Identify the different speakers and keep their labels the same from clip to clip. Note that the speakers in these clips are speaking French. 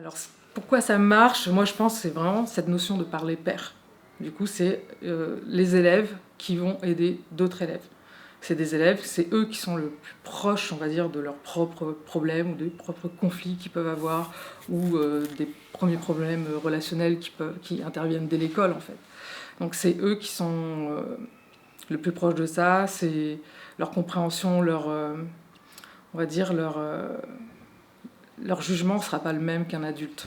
Speaker 1: Alors, pourquoi ça marche? Moi, je pense que c'est vraiment cette notion de parler pair. Du coup, c'est les élèves qui vont aider d'autres élèves. C'est des élèves, c'est eux qui sont le plus proches, on va dire, de leurs propres problèmes ou des propres conflits qu'ils peuvent avoir, ou des premiers problèmes relationnels qui interviennent dès l'école, en fait. Donc, c'est eux qui sont le plus proches de ça, c'est leur compréhension, on va dire, leur jugement ne sera pas le même qu'un adulte.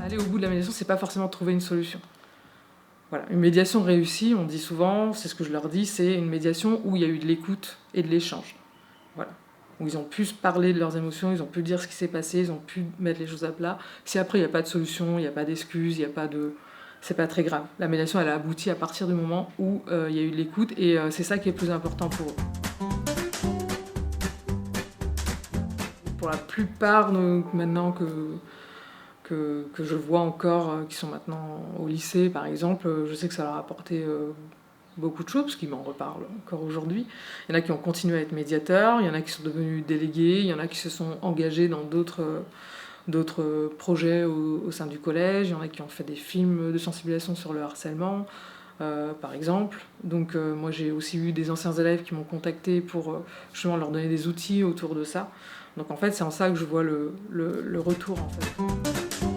Speaker 1: Aller au bout de la médiation, c'est pas forcément trouver une solution. Voilà. Une médiation réussie, on dit souvent, c'est ce que je leur dis, c'est une médiation où il y a eu de l'écoute et de l'échange. Voilà. Où ils ont pu se parler de leurs émotions, ils ont pu dire ce qui s'est passé, ils ont pu mettre les choses à plat. Si après il n'y a pas de solution, il n'y a pas d'excuses, il n'y a pas de... c'est pas très grave. La médiation, elle a abouti à partir du moment où il y a eu de l'écoute et c'est ça qui est le plus important pour eux. Pour la plupart, maintenant que je vois encore, qui sont maintenant au lycée par exemple, je sais que ça leur a apporté beaucoup de choses, parce qu'ils m'en reparlent encore aujourd'hui. Il y en a qui ont continué à être médiateurs, il y en a qui sont devenus délégués, il y en a qui se sont engagés dans d'autres projets au sein du collège, il y en a qui ont fait des films de sensibilisation sur le harcèlement, par exemple. Donc moi j'ai aussi eu des anciens élèves qui m'ont contacté pour justement leur donner des outils autour de ça. Donc en fait c'est en ça que je vois le retour en fait.